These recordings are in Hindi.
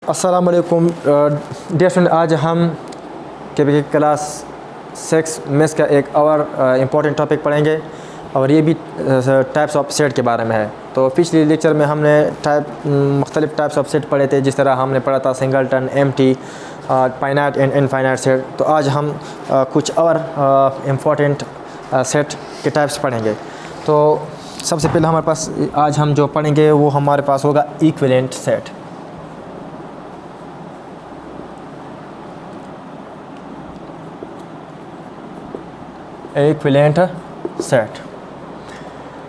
अस्सलाम वालेकुम डियर स्टूडेंट, आज हम के क्लास 6 मैथ्स का एक और इम्पॉर्टेंट टॉपिक पढ़ेंगे और ये भी टाइप्स ऑफ सेट के बारे में है। तो पिछले लेक्चर में हमने मुख्तलिफ टाइप्स ऑफ सेट पढ़े थे, जिस तरह हमने पढ़ा था singleton, empty, finite and infinite set. तो आज हम कुछ और इम्पॉर्टेंट सेट के टाइप्स पढ़ेंगे। तो सबसे पहले हमारे पास आज हम जो पढ़ेंगे वो हमारे पास होगा इक्विवेलेंट सेट। Equivalent set.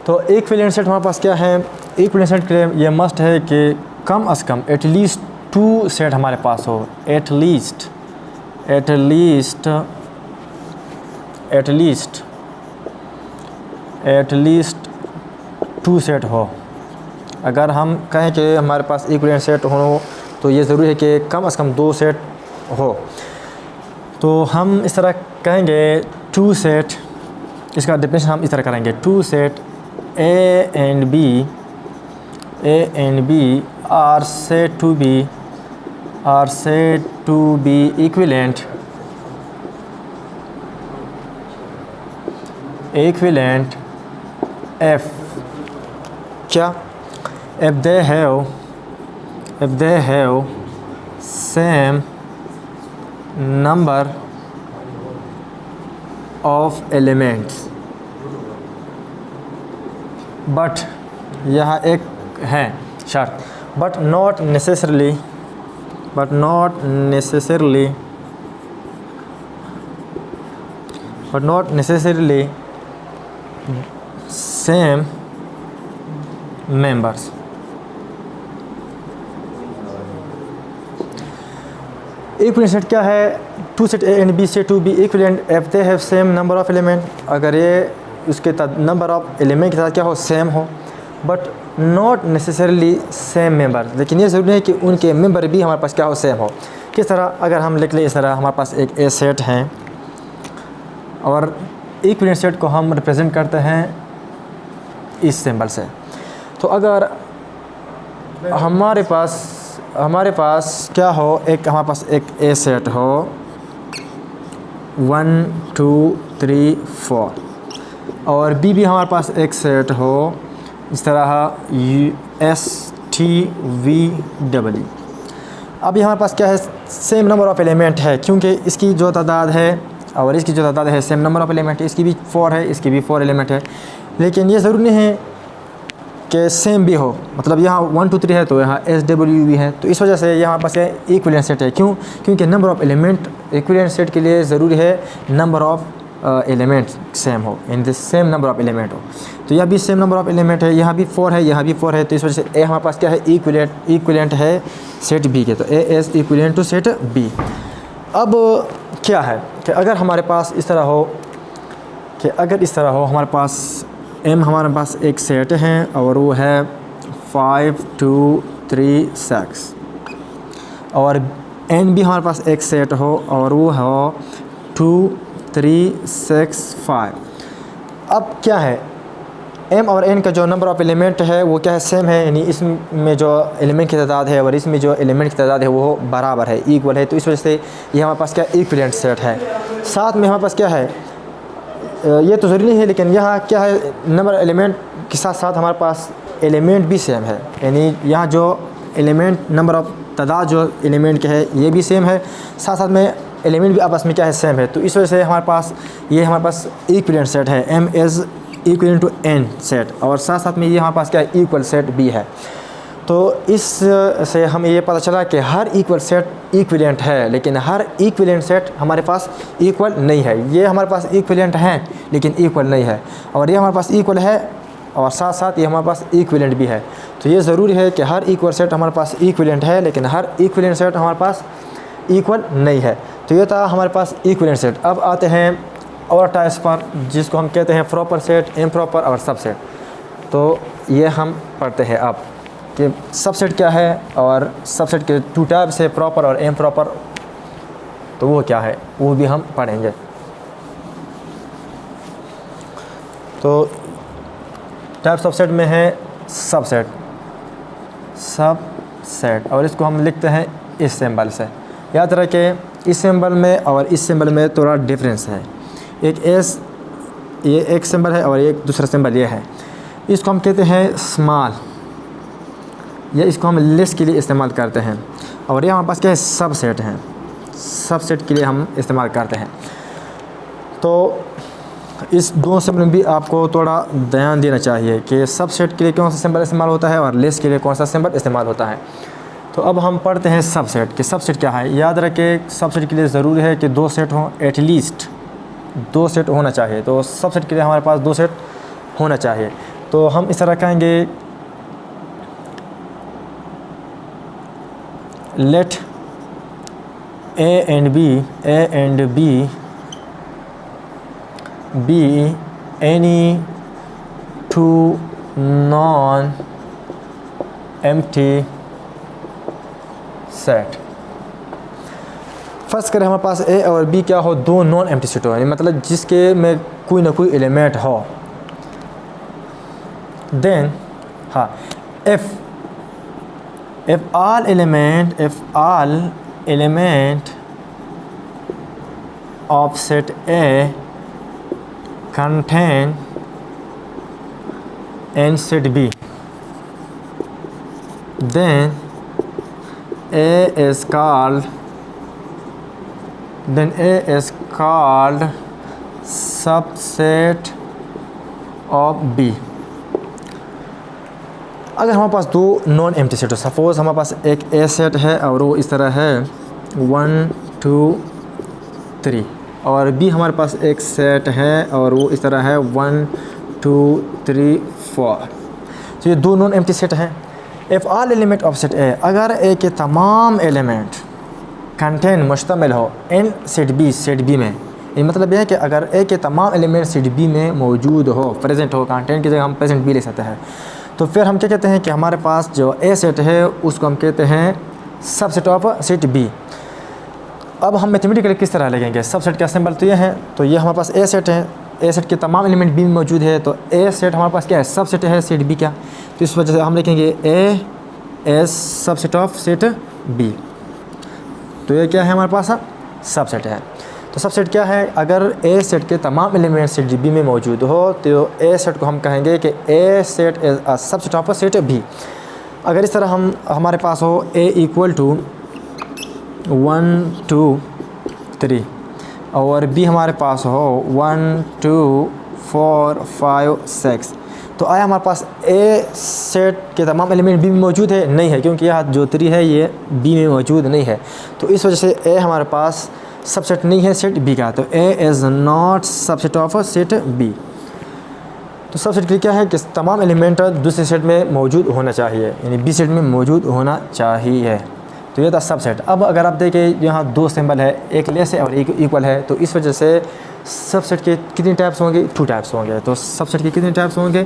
तो इक्विवेलेंट सेट हमारे पास क्या है? इक्विवेलेंट सेट के लिए ये मस्ट है कि कम से कम एटलीस्ट 2 सेट हमारे पास हो। एटलीस्ट 2 सेट हो। अगर हम कहें कि हमारे पास इक्विवेलेंट सेट हो तो ये ज़रूरी है कि कम से कम 2 सेट हो। तो हम इस तरह कहेंगे 2 सेट, इसका डेफिनेशन हम इस तरह करेंगे। 2 set A and B are said to be equivalent if क्या? if they have same number of elements, but यहाँ एक है शर्त, but not necessarily same members. Equivalent set क्या है? 2 सेट A and B से to be equivalent if they have same number of element, अगर ये उसके नंबर ऑफ एलिमेंट के साथ क्या हो? सेम हो। But not necessarily same member, लेकिन ये ज़रूरी है कि उनके मेंबर भी हमारे पास क्या हो? सेम हो। किस तरह? अगर हम लिख लें इस तरह, हमारे पास एक ए सेट है और इक्विवेलेंट सेट को हम रिप्रेजेंट करते हैं इस सिंबल से। तो अगर हमारे पास क्या हो? हमारे पास एक ए सेट हो 1 2 3 4 और बी भी हमारे पास एक सेट हो इस तरह STVW। अब हमारे पास क्या है? सेम नंबर ऑफ़ एलिमेंट है, क्योंकि इसकी जो तादाद है और इसकी जो तादाद है सेम नंबर ऑफ़ एलिमेंट है। इसकी भी 4 है, इसकी भी 4 एलिमेंट है, लेकिन ये ज़रूरी नहीं है कि सेम भी हो। मतलब यहाँ 1 2 3 है तो यहाँ SW भी है। तो इस वजह से यहाँ पास इक्विवेलेंट सेट है। क्यों? क्योंकि number of element equivalent set के लिए ज़रूरी है नंबर ऑफ़ एलिमेंट सेम हो, in the same number of element हो। तो यह भी सेम नंबर ऑफ़ एलिमेंट है, यहाँ भी 4 है, यहाँ भी 4 है। तो इस वजह से ए हमारे पास क्या है? इक्विवेलेंट है सेट बी के। तो A is equivalent to set B. अब क्या है कि अगर हमारे पास इस तरह हो हमारे पास एम हमारे पास एक सेट है और वो है 5 2 3 6 और एन भी हमारे पास एक सेट हो और वो हो 2 3 6 5। अब क्या है? m और n का जो नंबर ऑफ़ एलिमेंट है वो क्या है? सेम है, यानी इसमें जो एलिमेंट की तादाद है और इसमें जो एलिमेंट की तादाद है वो बराबर है, इक्वल है। तो इस वजह से ये हमारे पास क्या इक्विवेलेंट सेट है। साथ में हमारे पास क्या है? ये तो ज़रूरी नहीं है, लेकिन यहाँ क्या है? नंबर एलिमेंट के साथ साथ हमारे पास एलिमेंट भी सेम है, यानी यहाँ जो एलिमेंट नंबर ऑफ़ तादाद जो एलिमेंट के है ये भी सेम है, साथ साथ में एलिमेंट भी आपस में क्या है? सेम है। तो इस वजह से हमारे पास इक्विवेलेंट सेट है, m is equivalent to n set, और साथ साथ में ये हमारे पास क्या है? इक्वल सेट भी है। तो इस से हमें ये पता चला कि हर इक्वल सेट इक्विवेलेंट है, लेकिन हर इक्विवेलेंट सेट हमारे पास इक्वल नहीं है। ये हमारे पास इक्विवेलेंट हैं लेकिन इक्वल नहीं है, और ये हमारे पास इक्वल है और साथ साथ ये हमारे पास इक्विवेलेंट भी है। तो ये ज़रूरी है कि हर इक्वल सेट हमारे पास इक्विवेलेंट है, लेकिन हर इक्विवेलेंट सेट हमारे पास इक्वल नहीं है। तो ये था हमारे पास इक्विवेलेंट सेट। अब आते हैं और टाइप्स पर, जिसको हम कहते हैं प्रॉपर सेट, इम्प्रॉपर और सबसेट। तो ये हम पढ़ते हैं अब कि सबसेट क्या है और सबसेट के 2 टाइप्स है, प्रॉपर और इम्प्रॉपर। तो वो क्या है वो भी हम पढ़ेंगे। तो टाइप्स ऑफ सेट में है सबसेट, और इसको हम लिखते हैं इस सिंबल से। याद रखें इस सिंबल में और इस सिंबल में थोड़ा डिफरेंस है। एक एस ये एक सिंबल है और एक दूसरा सिंबल ये है। इसको हम कहते हैं स्मॉल, या इसको हम लिस्ट के लिए इस्तेमाल करते हैं। और ये हमारे पास क्या है, सबसेट हैं, सबसेट के लिए हम इस्तेमाल करते हैं। तो इस दो सिंबल में भी आपको थोड़ा ध्यान देना चाहिए कि सबसेट के लिए कौन सा सिंबल इस्तेमाल होता है और लिस्ट के लिए कौन सा सिंबल इस्तेमाल होता है। तो अब हम पढ़ते हैं सबसेट कि सबसेट क्या है। याद रखें सबसेट के लिए ज़रूरी है कि 2 सेट हों, एटलीस्ट 2 सेट होना चाहिए। तो सबसेट के लिए हमारे पास 2 सेट होना चाहिए। तो हम इस तरह कहेंगे let A and B be any two non-empty set। First करें हमारे पास ए और बी क्या हो, 2 नॉन एम्प्टी सेट हो, मतलब जिसके में कोई ना कोई एलिमेंट हो। देन हाँ if all element of set A contain and set B, then A is called subset of B। अगर हमारे पास 2 नॉन एम्प्टी सेट हो, सपोज़ हमारे पास एक ए सेट है और वो इस तरह है 1 2 3, और बी हमारे पास एक सेट है और वो इस तरह है 1 2 3 4। तो ये 2 नॉन एम्प्टी सेट हैं। If all element of set ए, अगर ए के तमाम एलिमेंट कंटेन मुश्तमिल हो इन सेट बी में, ये मतलब यह है कि अगर ए के तमाम एलिमेंट सेट बी में मौजूद हो, प्रेजेंट हो, कंटेंट की जगह हम प्रेजेंट बी ले सकते हैं, तो फिर हम क्या कहते हैं कि हमारे पास जो ए सेट है उसको हम कहते हैं सबसेट ऑफ सेट बी। अब हम मैथमेटिकली किस तरह लगेंगे, सबसेट का सिंबल तो ये है, तो ये हमारे पास ए सेट है, ए सेट के तमाम एलिमेंट बी में मौजूद है, तो ए सेट हमारे पास क्या है, सबसेट है सेट बी का। तो इस वजह से हम लिखेंगे A as subset of set B. तो ये क्या है हमारे पास, सबसेट है। तो सबसेट क्या है, अगर ए सेट के तमाम एलिमेंट सेट बी में मौजूद हो तो ए सेट को हम कहेंगे कि A set is a subset of set B. अगर इस तरह हमारे पास हो ए इक्वल टू 1 2 3 और बी हमारे पास हो 1 2 4 5 6, तो आया हमारे पास ए सेट के तमाम एलिमेंट बी में मौजूद है, नहीं है, क्योंकि यहाँ जो 3 है ये बी में मौजूद नहीं है। तो इस वजह से ए हमारे पास सबसेट नहीं है सेट बी का। तो A is not subset of set B. तो सबसेट के लिए क्या है कि तमाम एलिमेंट दूसरे सेट में मौजूद होना चाहिए, यानी बी सेट में मौजूद होना चाहिए। तो ये था सबसेट। अब अगर आप देखें यहाँ 2 सिंबल है, एक लेस है और एक इक्वल है, तो इस वजह से सबसेट के कितने टाइप्स होंगे, 2 टाइप्स होंगे। तो सबसेट के कितने टाइप्स होंगे,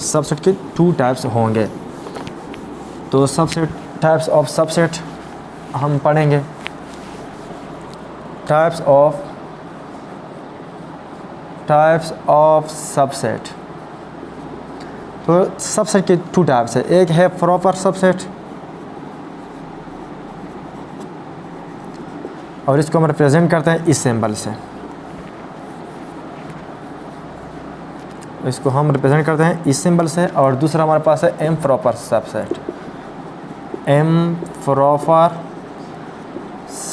सबसेट के 2 टाइप्स होंगे। तो सबसेट टाइप्स ऑफ सबसेट हम पढ़ेंगे, टाइप्स ऑफ सबसेट। तो सबसेट के 2 टाइप्स है, एक है प्रॉपर सबसेट और इसको हम रिप्रेजेंट करते हैं इस सिंबल से, इसको हम रिप्रेजेंट करते हैं इस सिंबल से। और दूसरा हमारे पास है improper subset, improper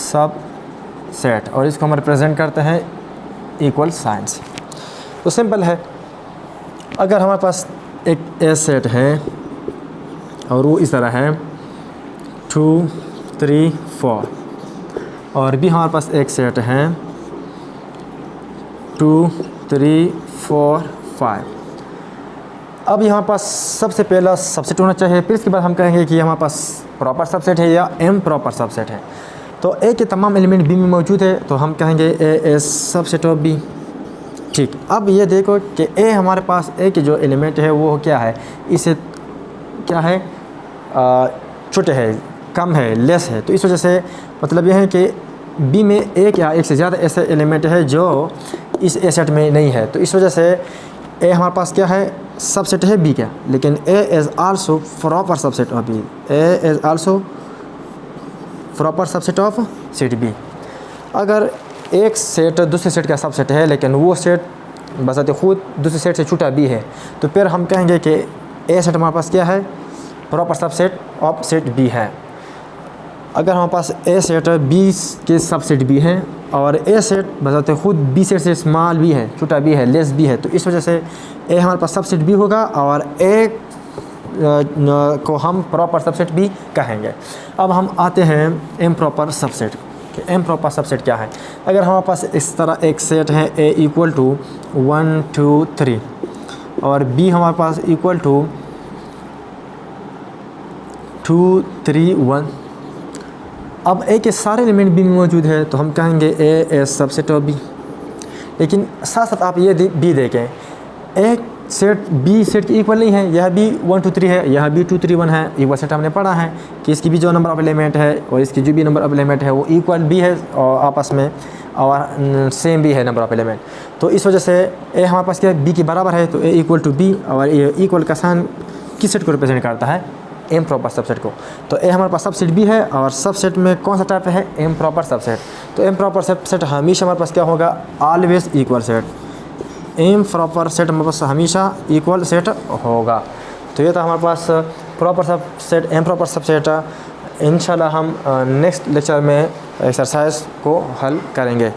subset, और इसको हम रिप्रेजेंट करते हैं इक्वल साइन से। तो सिंपल है, अगर हमारे पास एक ए सेट है और वो इस तरह है 2 3 4, और भी हमारे पास एक सेट है 2 3 4 5। अब यहाँ पास सबसे पहला सबसेट होना चाहिए, फिर इसके बाद हम कहेंगे कि हमारे पास प्रॉपर सबसेट है या एम प्रॉपर सबसेट है। तो ए के तमाम एलिमेंट बी में मौजूद है, तो हम कहेंगे ए इज सबसेट ऑफ बी। ठीक, अब ये देखो कि ए हमारे पास ए के जो एलिमेंट है वो क्या है, इसे क्या है, छोटे है, कम है, लेस है। तो इस वजह से मतलब यह है कि बी में एक या एक से ज़्यादा ऐसे एलिमेंट है जो इस ए सेट में नहीं है। तो इस वजह से ए हमारे पास क्या है, सबसेट है बी का, लेकिन A is also proper subset of B, A is also proper subset of set B. अगर एक सेट दूसरे सेट का सबसेट है लेकिन वो सेट बजाते खुद दूसरे सेट से छोटा बी है, तो फिर हम कहेंगे कि ए सेट हमारे पास क्या है, proper subset of set B है। अगर हमारे पास ए सेट बी के सबसेट बी है और ए सेट बजाते खुद बी सेट से स्मॉल बी है, छोटा बी है, लेस बी है, तो इस वजह से ए हमारे पास सबसेट बी होगा और ए को हम प्रॉपर सबसेट बी कहेंगे। अब हम आते हैं improper subset. Improper subset क्या है? अगर हमारे पास इस तरह एक सेट है ए इक्वल टू 1 2 3 और बी हमारे पास इक्वल टू 2 3 1, अब ए के सारे एलिमेंट बी में मौजूद है तो हम कहेंगे ए एज सबसेट ऑफ बी। लेकिन साथ साथ आप ये बी देखें, एक सेट बी सेट के इक्वल नहीं है, यह भी 1 2 3 है, यह भी 2 3 1 है। इक्वल सेट हमने पढ़ा है कि इसकी भी जो नंबर ऑफ एलिमेंट है और इसकी जो भी नंबर ऑफ एलिमेंट है वो इक्वल भी है और आपस में और सेम भी है नंबर ऑफ एलिमेंट। तो इस वजह से ए हमारे पास क्या बी के बराबर है, तो ए इक्वल टू बी और ए इक्वल का साइन किस सेट को रिप्रेजेंट करता है, एम प्रॉपर सबसेट को। तो ए हमारे पास सबसेट बी है और सबसेट में कौन सा टाइप है, एम प्रॉपर सबसेट। तो एम प्रॉपर सबसेट हमेशा हमारे पास क्या होगा, always equal set. Improper set हमारे पास हमेशा इक्वल सेट होगा। तो ये था हमारे पास proper subset, improper subset. इंशाल्लाह हम नेक्स्ट लेक्चर में एक्सरसाइज को हल करेंगे।